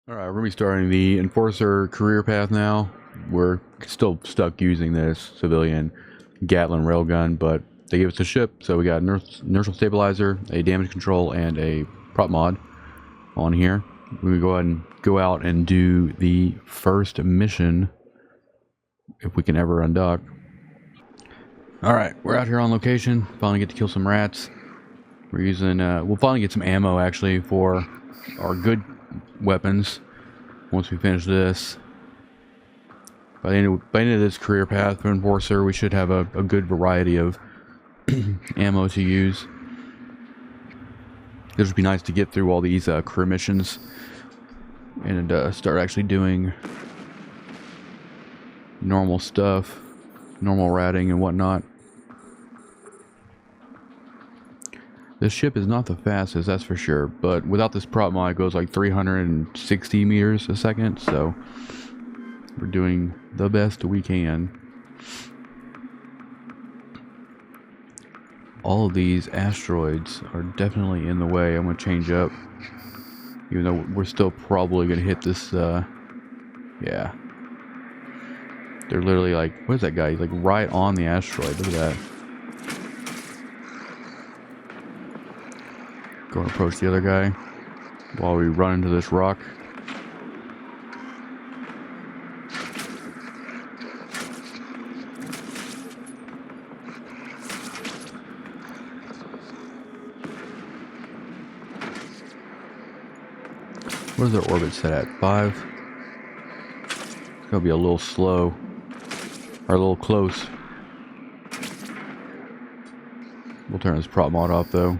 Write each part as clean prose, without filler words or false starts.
Alright, we're going to be starting the Enforcer career path now. We're still stuck using this civilian Gatling railgun, but they gave us a ship, so we got inertial stabilizer, a damage control, and a prop mod on here. We're going to go ahead and go out and do the first mission, if we can ever undock. Alright, we're out here on location, finally get to kill some rats. We're using, we'll finally get some ammo actually for our good weapons once we finish this. By the end of this career path for Enforcer, we should have a good variety of ammo to use. It would be nice to get through all these career missions and start actually doing normal stuff, normal ratting and whatnot. This ship is not the fastest, that's for sure, but without this prop mod, it goes like 360 meters a second, so we're doing the best we can. All of these asteroids are definitely in the way. I'm going to change up, even though we're still probably going to hit this, yeah. They're literally like, what is that guy? He's like right on the asteroid, look at that. Go and approach the other guy while we run into this rock. What is their orbit set at? 5? It's gonna be a little slow. Or a little close. We'll turn this prop mod off though.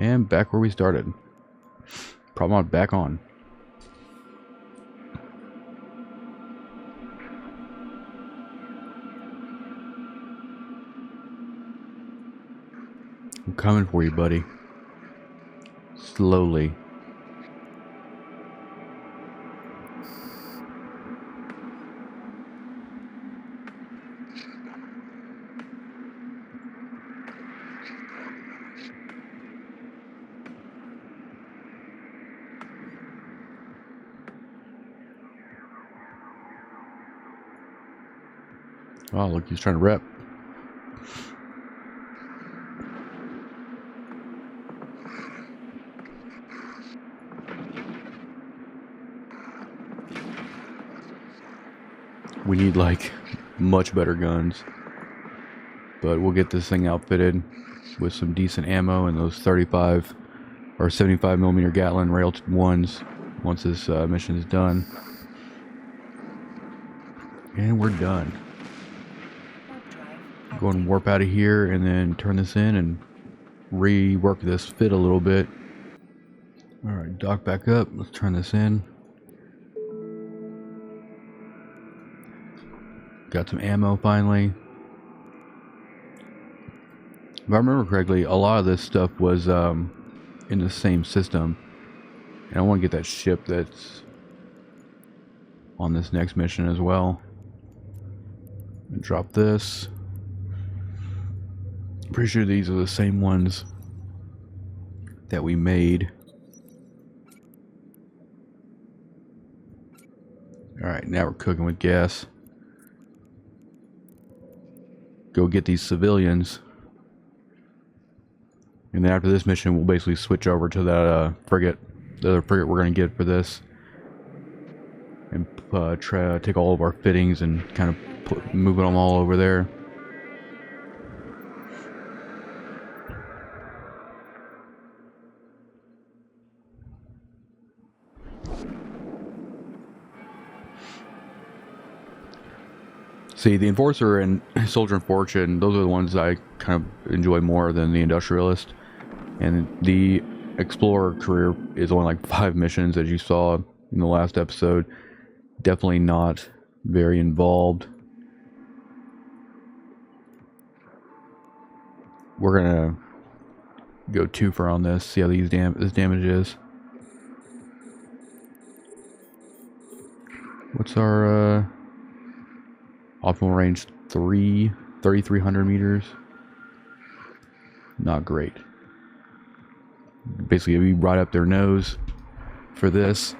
And back where we started. Prop mod back on. I'm coming for you, buddy. Slowly. Oh, look, he's trying to rep. We need like much better guns, but we'll get this thing outfitted with some decent ammo and those 35 or 75 millimeter Gatling rail ones once this mission is done. And we're done. Go and warp out of here and then turn this in and rework this fit a little bit. Alright, dock back up. Let's turn this in. Got some ammo finally. If I remember correctly, a lot of this stuff was in the same system. And I want to get that ship that's on this next mission as well. And drop this. Pretty sure these are the same ones that we made. Alright, now we're cooking with gas. Go get these civilians. And then after this mission, we'll basically switch over to that frigate. The other frigate we're going to get for this. And try to take all of our fittings and kind of move them all over there. See, the Enforcer and Soldier of Fortune, those are the ones I kind of enjoy more than the Industrialist. And the Explorer career is only like 5 missions, as you saw in the last episode. Definitely not very involved. We're gonna go 2 for on this, see how this damage is. What's our optimal range? 3,300 meters. Not great. Basically, we right up their nose for this.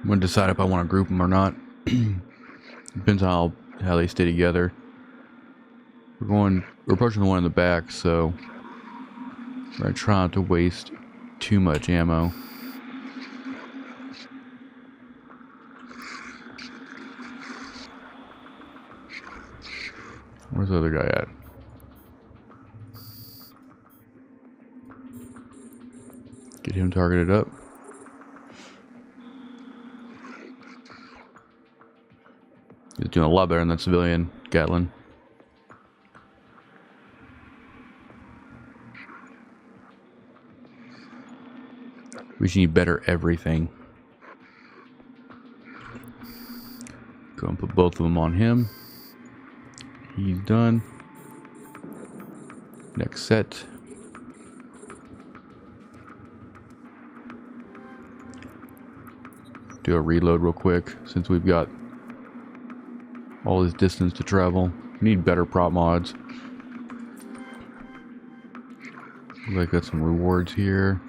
I'm gonna decide if I want to group them or not. Depends on how they stay together. We're approaching the one in the back, so we're gonna try not to waste too much ammo. Where's the other guy at? Get him targeted up. He's doing a lot better than that civilian, Gatlin. We should need better everything. Go and put both of them on him. He's done. Next set. Do a reload real quick since we've got all this distance to travel. We need better prop mods. Looks like got some rewards here.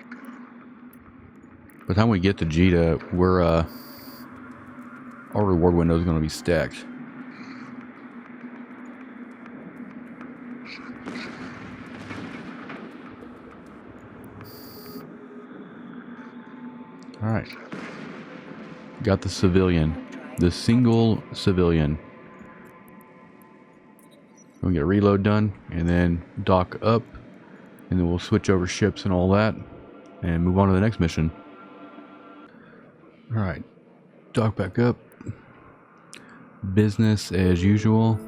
By the time we get to Jita, our reward window is going to be stacked. All right, got the civilian, the single civilian. We'll get a reload done and then dock up, and then we'll switch over ships and all that and move on to the next mission. All right, dock back up. Business as usual.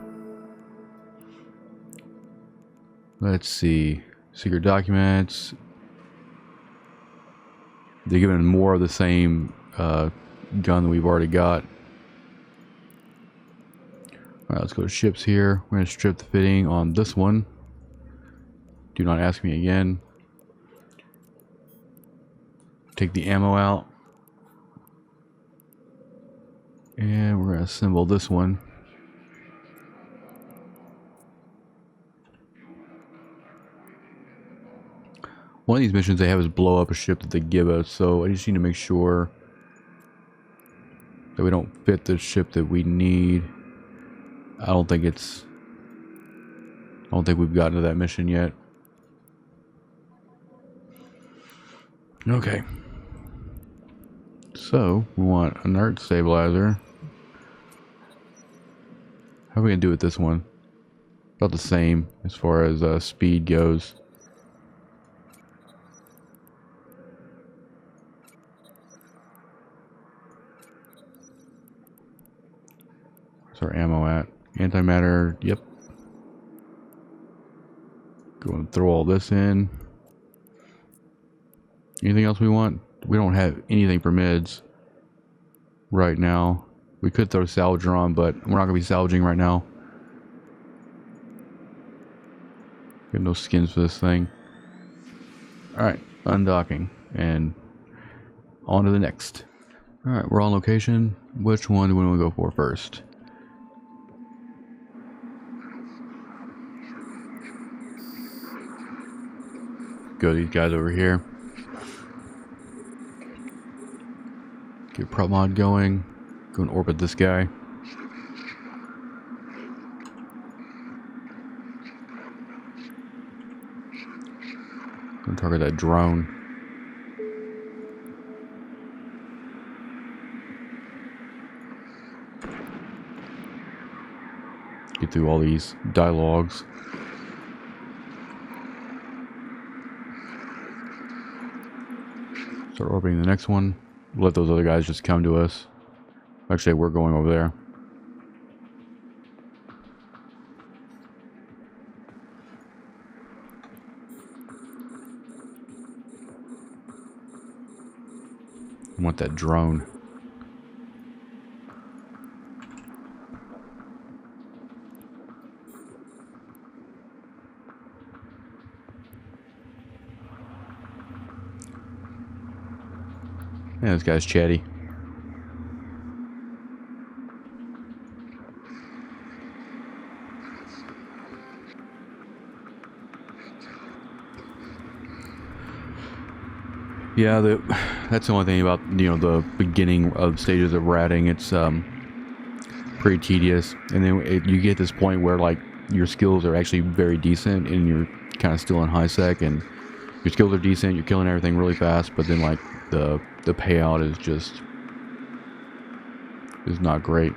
Let's see. Secret documents. They're giving more of the same gun that we've already got. Alright, let's go to ships here. We're going to strip the fitting on this one. Do not ask me again. Take the ammo out. And we're going to assemble this one. One of these missions they have is blow up a ship that they give us, so I just need to make sure that we don't fit the ship that we need. I don't think we've gotten to that mission yet. Okay. So, we want inert stabilizer. How are we going to do with this one? About the same as far as speed goes. Where's our ammo at? Antimatter, yep. Go and throw all this in. Anything else we want? We don't have anything for mids right now. We could throw salvager on, but we're not going to be salvaging right now. We have no skins for this thing. Alright, undocking. And on to the next. Alright, we're on location. Which one do we want to go for first? Go these guys over here. Get prop mod going. Go and orbit this guy. Gonna target that drone. Get through all these dialogues. Start orbiting the next one. Let those other guys just come to us. Actually, we're going over there. I want that drone. Yeah, this guy's chatty. Yeah, that's the only thing about, you know, the beginning of stages of ratting. It's pretty tedious, and then you get this point where like your skills are actually very decent, and you're kind of still in high sec, and your skills are decent. You're killing everything really fast, but then like the payout is not great.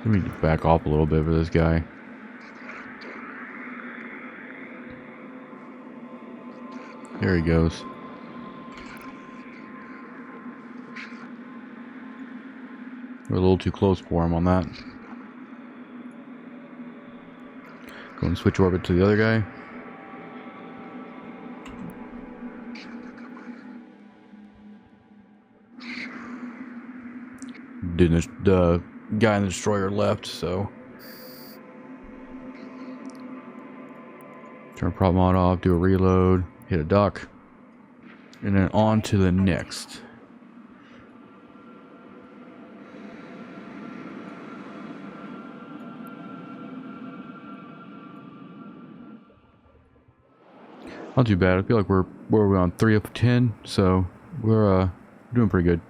Let me back off a little bit for this guy. There he goes. We're a little too close for him on that. Go and switch orbit to the other guy. The guy in the destroyer left, so turn prop mod off, do a reload, hit a duck, and then on to the next. Not too bad. I feel like we're on 3 of 10, so we're doing pretty good.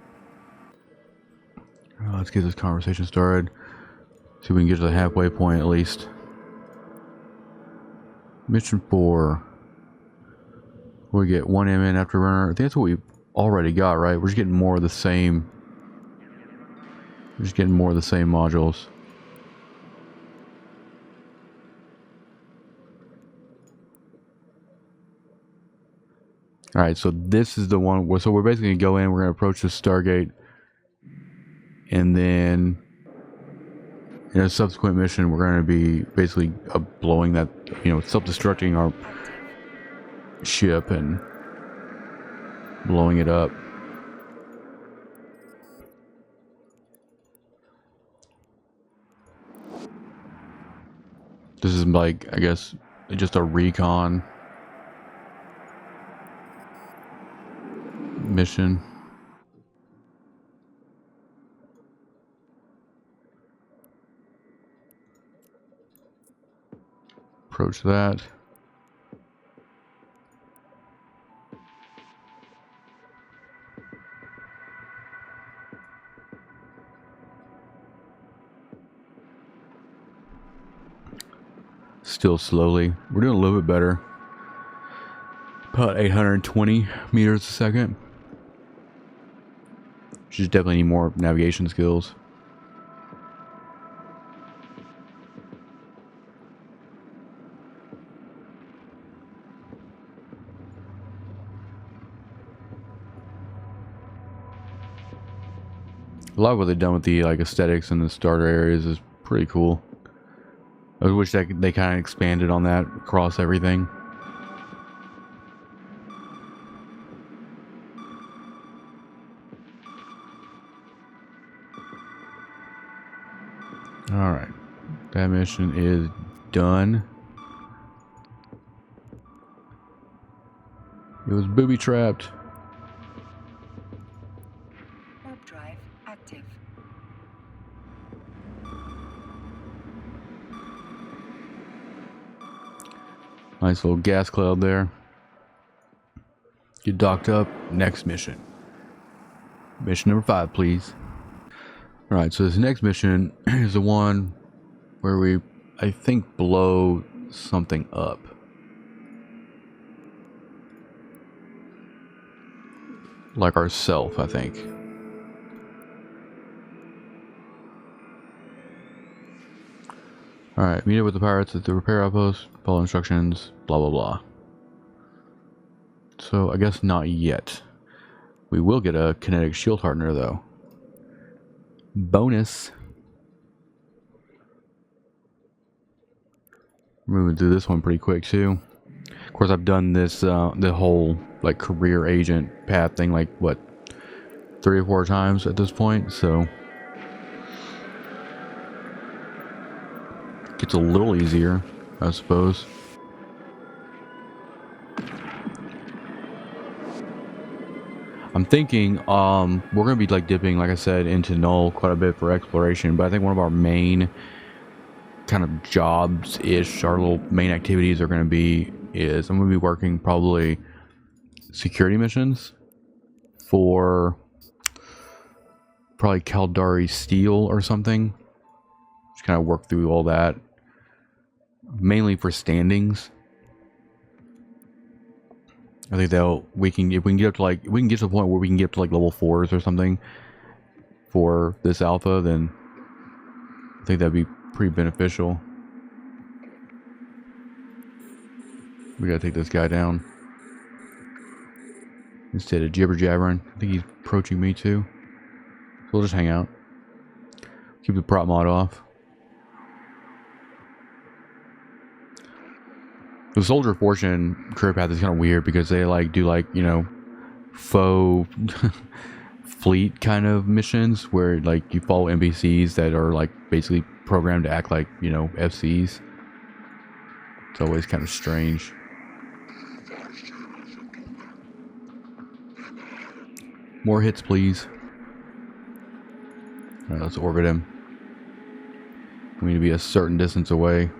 Let's get this conversation started. See if we can get to the halfway point at least. Mission 4. We get 1 MN after runner. I think that's what we already got, right? We're just getting more of the same. We're just getting more of the same modules. Alright, so this is the one where, so we're basically going to go in, we're going to approach the Stargate, and then in a subsequent mission we're going to be basically blowing that, you know, self-destructing our ship and blowing it up. This is like, I guess, just a recon mission. Approach that. Still slowly. We're doing a little bit better. About 820 meters a second. Just definitely need more navigation skills. A lot of what they've done with the like aesthetics and the starter areas is pretty cool. I wish that they kind of expanded on that across everything. Alright. That mission is done. It was booby trapped. Warp drive active. Nice little gas cloud there. Get docked up. Next mission. Mission number 5, please. Alright, so this next mission is the one where we, I think, blow something up. Like ourself, I think. Alright, meet up with the pirates at the repair outpost, follow instructions, blah blah blah. So, I guess not yet. We will get a kinetic shield hardener though. Bonus. Moving through this one pretty quick too. Of course, I've done this, the whole like career agent path thing like what, 3 or 4 times at this point, so gets a little easier, I suppose. I'm thinking we're gonna be like dipping, like I said, into Null quite a bit for exploration, but I think one of our main kind of jobs ish, our little main activities are gonna be is I'm gonna be working probably security missions for probably Caldari Steel or something. Just kind of work through all that, mainly for standings. I think if we can get up to like, we can get to the point where we can get up to like level 4s or something for this alpha, then I think that'd be pretty beneficial. We gotta take this guy down instead of jibber jabbering. I think he's approaching me too, so we'll just hang out, keep the prop mod off. The Soldier of Fortune career path is kind of weird because they like do like, you know, faux fleet kind of missions where like you follow NPCs that are like basically programmed to act like, you know, FCs. It's always kind of strange. More hits, please. Alright, let's orbit him. We need to be a certain distance away.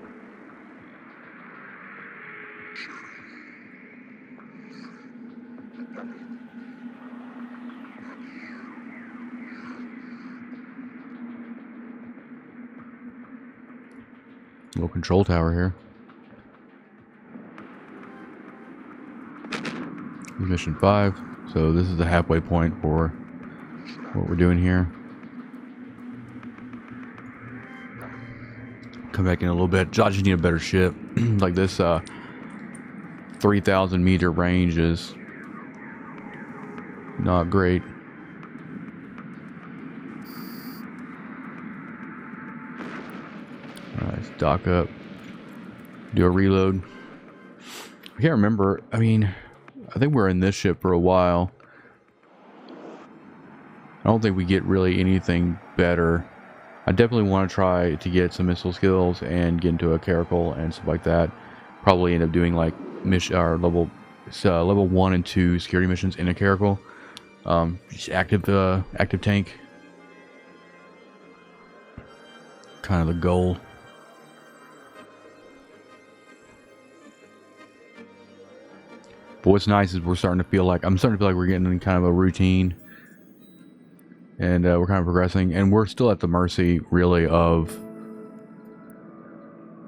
Little control tower here. Mission 5. So this is the halfway point for what we're doing here. Come back in a little bit. Josh, you need a better ship. Like this 3,000 meter range is not great. Alright, let's dock up. Do a reload. I can't remember. I mean, I think we're in this ship for a while. I don't think we get really anything better. I definitely want to try to get some missile skills and get into a caracal and stuff like that. Probably end up doing like mission or level 1 and 2 security missions in a caracal. Just active tank. Kind of the goal. But what's nice is I'm starting to feel like we're getting in kind of a routine, and we're kind of progressing, and we're still at the mercy really of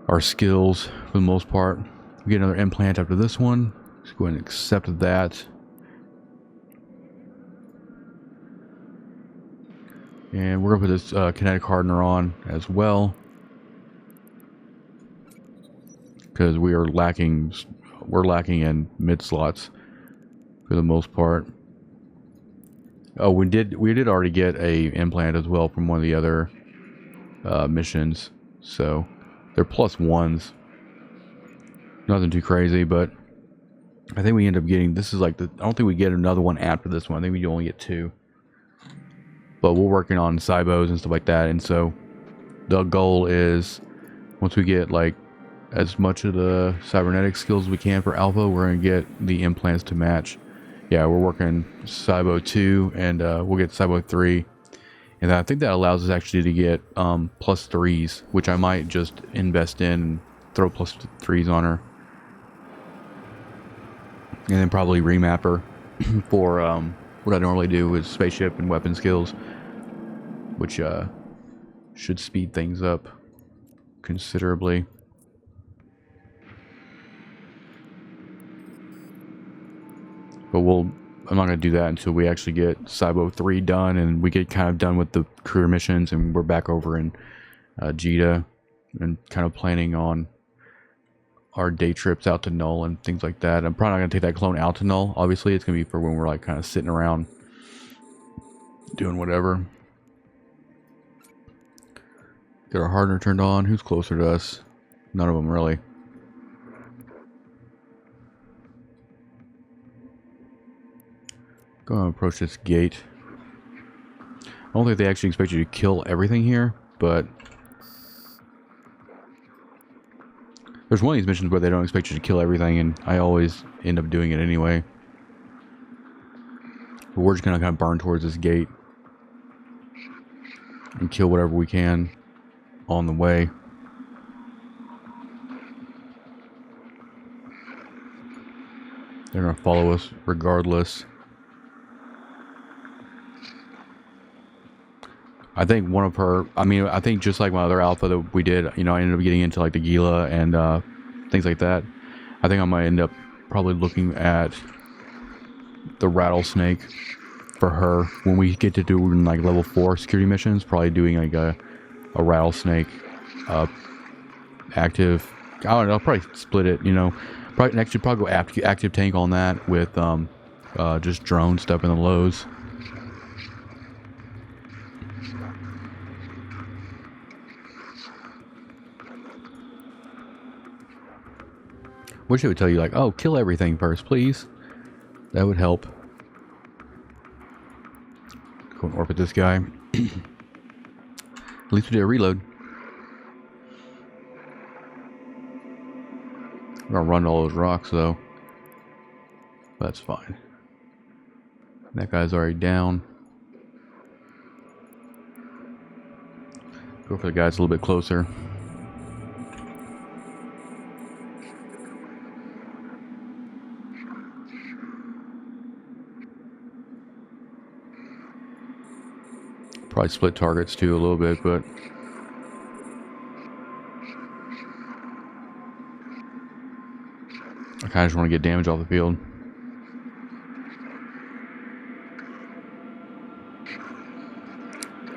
our skills for the most part. We get another implant after this one. Let's go ahead and accept that. And we're gonna put this kinetic hardener on as well, because we're lacking in mid slots for the most part. Oh, we did already get a implant as well from one of the other missions, so they're +1s. Nothing too crazy, but I think we end up getting, this is like I don't think we get another one after this one. I think we only get 2. But we're working on cybos and stuff like that, and so the goal is once we get like as much of the cybernetic skills as we can for alpha, we're going to get the implants to match. Yeah, we're working Cybo 2, and we'll get Cybo 3. And I think that allows us actually to get +3s, which I might just invest in and throw +3s on her. And then probably remap her for what I normally do with spaceship and weapon skills, which should speed things up considerably. But I'm not going to do that until we actually get Cybo 3 done and we get kind of done with the career missions and we're back over in Jita and kind of planning on our day trips out to Null and things like that. I'm probably not going to take that clone out to Null. Obviously, it's going to be for when we're like kind of sitting around doing whatever. Get our hardener turned on. Who's closer to us? None of them really. Go and approach this gate. I don't think they actually expect you to kill everything here, but there's one of these missions where they don't expect you to kill everything, and I always end up doing it anyway. But we're just gonna kind of burn towards this gate and kill whatever we can on the way. They're gonna follow us regardless. I think one of her, I mean, I think just like my other alpha that we did, you know, I ended up getting into like the Gila and things like that. I think I might end up probably looking at the rattlesnake for her when we get to doing like level 4 security missions. Probably doing like a rattlesnake active. I don't know, I'll probably split it, you know. Probably next year, probably go active tank on that with just drone stuff in the lows. Wish it would tell you like, oh, kill everything first, please. That would help. Go and orbit this guy. At least we did a reload. I'm gonna run all those rocks though. That's fine. That guy's already down. Go for the guys a little bit closer. Probably split targets too a little bit, but I kind of just want to get damage off the field.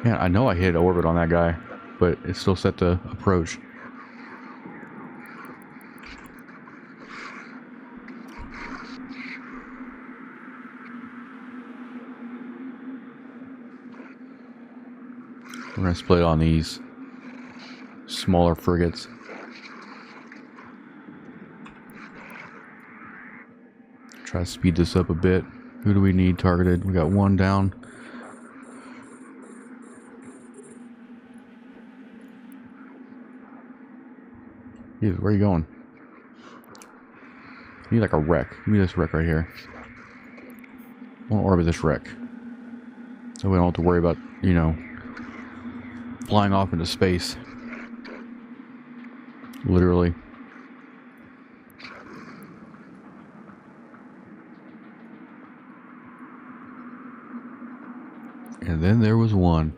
Yeah, I know I hit orbit on that guy, but it's still set to approach. We're going to split on these smaller frigates. Try to speed this up a bit. Who do we need targeted? We got one down. Dude, where are you going? I need like a wreck. Give me this wreck right here. I want to orbit this wreck. So we don't have to worry about, you know, flying off into space. Literally. And then there was one.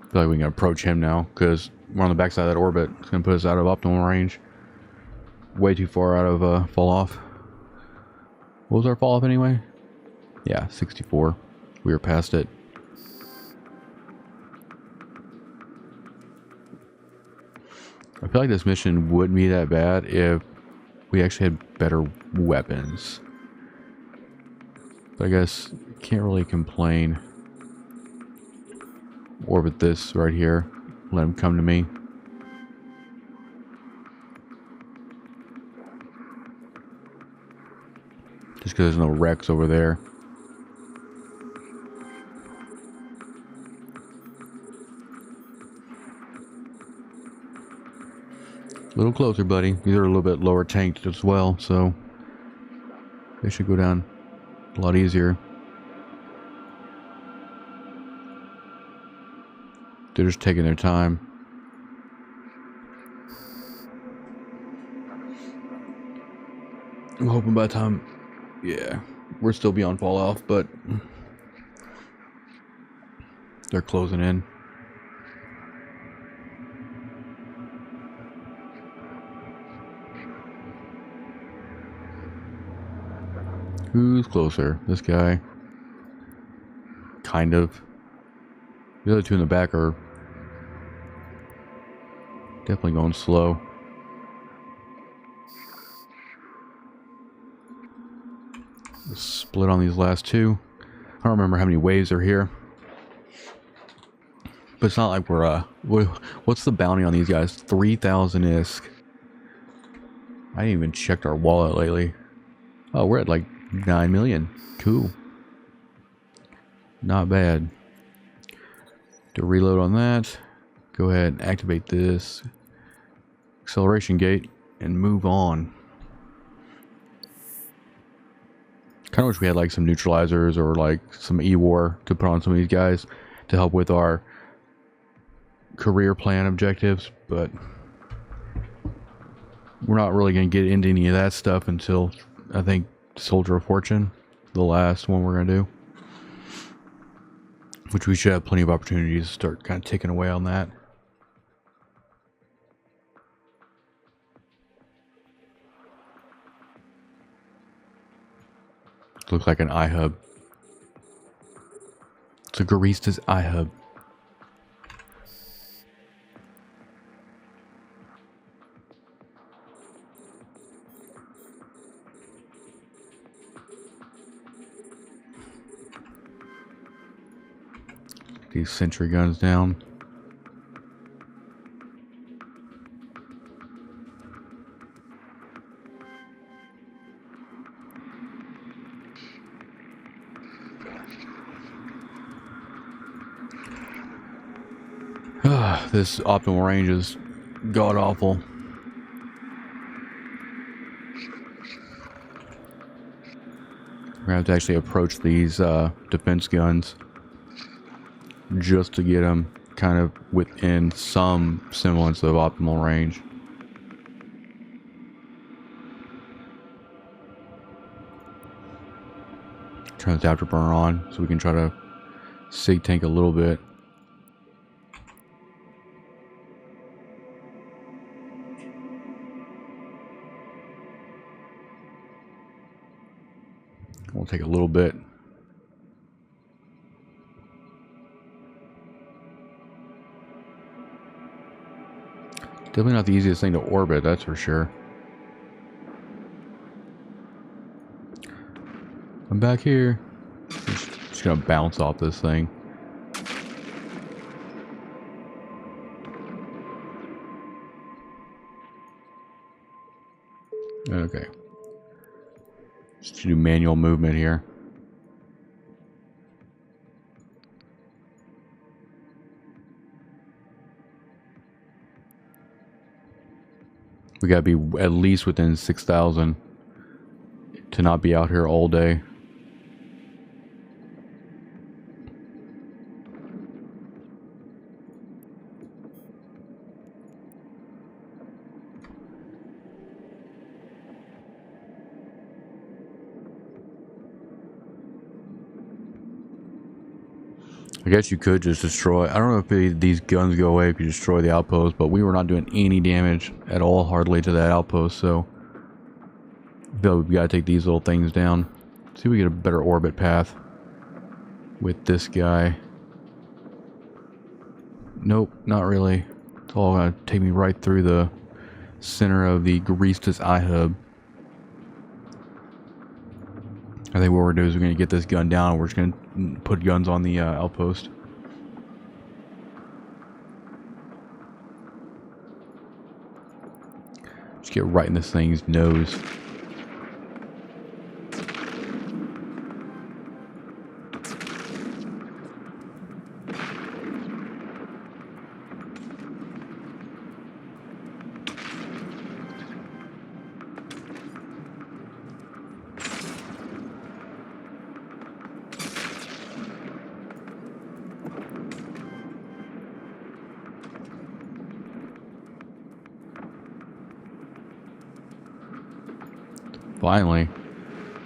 I feel like we can approach him now because we're on the backside of that orbit. It's going to put us out of optimal range. Way too far out of fall off. What was our fall off anyway? Yeah, 64. We were past it. I feel like this mission wouldn't be that bad if we actually had better weapons. But I guess can't really complain. Orbit this right here. Let him come to me. Just because there's no wrecks over there. A little closer, buddy. These are a little bit lower tanked as well, so they should go down a lot easier. They're just taking their time. I'm hoping by the time, yeah, we're still beyond fall off, but they're closing in. Who's closer? This guy. Kind of. The other two in the back are definitely going slow. Split on these last two. I don't remember how many waves are here. But it's not like we're, what's the bounty on these guys? 3,000 ISK. I ain't even checked our wallet lately. Oh, we're at like 9 million. Cool. Not bad. To reload on that. Go ahead and activate this. acceleration gate and move on. Kind of wish we had like some neutralizers or like some E-War to put on some of these guys to help with our career plan objectives, but we're not really going to get into any of that stuff until I think Soldier of Fortune, the last one we're going to do, which we should have plenty of opportunities to start kind of ticking away on that. Looks like an iHub. It's a Garista's iHub. These sentry guns down. This optimal range is god awful. We're gonna have to actually approach these defense guns just to get them kind of within some semblance of optimal range. Turn the afterburner on so we can try to sig tank a little bit. We'll take a little bit. Definitely not the easiest thing to orbit, that's for sure. I'm back here. Just gonna bounce off this thing. Okay. Just do manual movement here. We gotta be at least within 6,000 to not be out here all day. I guess you could just destroy. I don't know if these guns go away if you destroy the outpost, but we were not doing any damage at all, hardly, to that outpost, so I feel like we gotta take these little things down. See if we get a better orbit path with this guy. Nope, not really. It's all gonna take me right through the center of the Garista's iHub. I think what we're doing is we're going to get this gun down and we're just going to put guns on the outpost. Just get right in this thing's nose. Finally.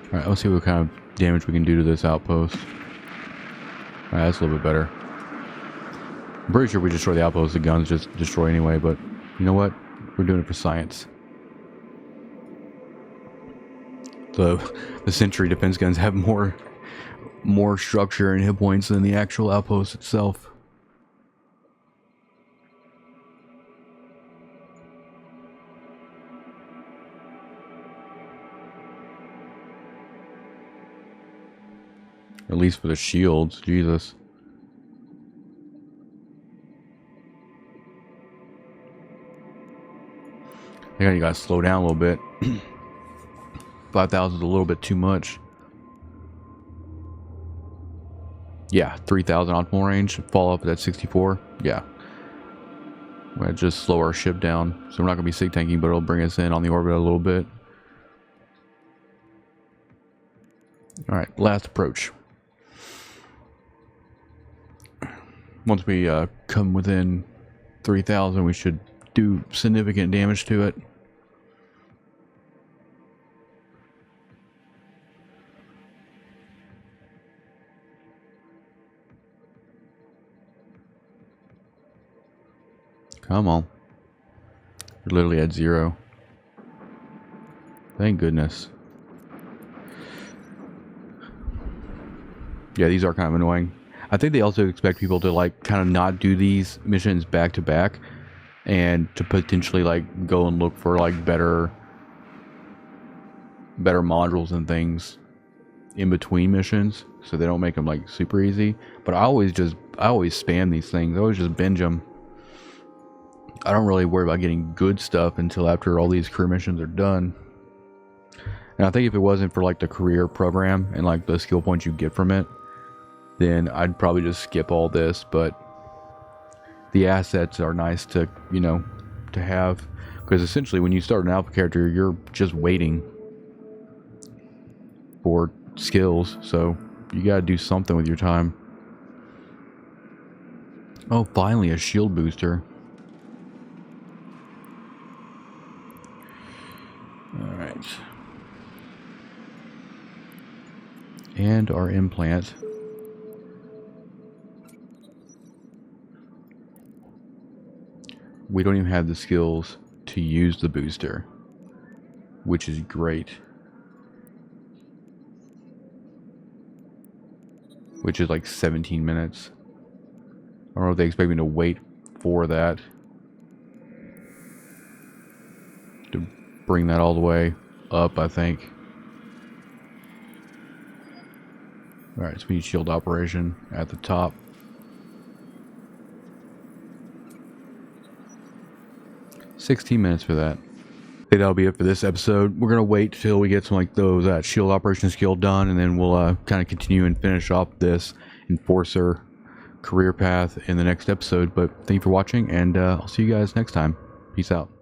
Alright, let's see what kind of damage we can do to this outpost. Alright, that's a little bit better. I'm pretty sure we destroy the outpost, the guns just destroy anyway, but you know what? We're doing it for science. The sentry defense guns have more structure and hit points than the actual outpost itself. At least for the shields, Jesus. I think you gotta slow down a little bit. 5,000 is a little bit too much. Yeah, 3,000 optimal range. Fall up at that 64. Yeah. Might just slow our ship down. So we're not going to be sig tanking, but it'll bring us in on the orbit a little bit. Alright, last approach. Once we come within 3,000, we should do significant damage to it. Come on. We're literally at 0. Thank goodness. Yeah, these are kind of annoying. I think they also expect people to like kind of not do these missions back to back and to potentially like go and look for like better modules and things in between missions so they don't make them like super easy. But I always spam these things. I always just binge them. I don't really worry about getting good stuff until after all these career missions are done. And I think if it wasn't for like the career program and like the skill points you get from it, then I'd probably just skip all this. But the assets are nice to, you know, to have, because essentially when you start an alpha character, you're just waiting for skills, so you gotta do something with your time. Oh, finally a shield booster. Alright. And our implant. We don't even have the skills to use the booster, which is great. Which is like 17 minutes. I don't know if they expect me to wait for that to bring that all the way up, I think. Alright, so we need shield operation at the top. $16 minutes for that. I think that'll be it for this episode. We're gonna wait till we get some like those that shield operation skill done, and then we'll kind of continue and finish off this Enforcer career path in the next episode. But thank you for watching, and I'll see you guys next time. Peace out.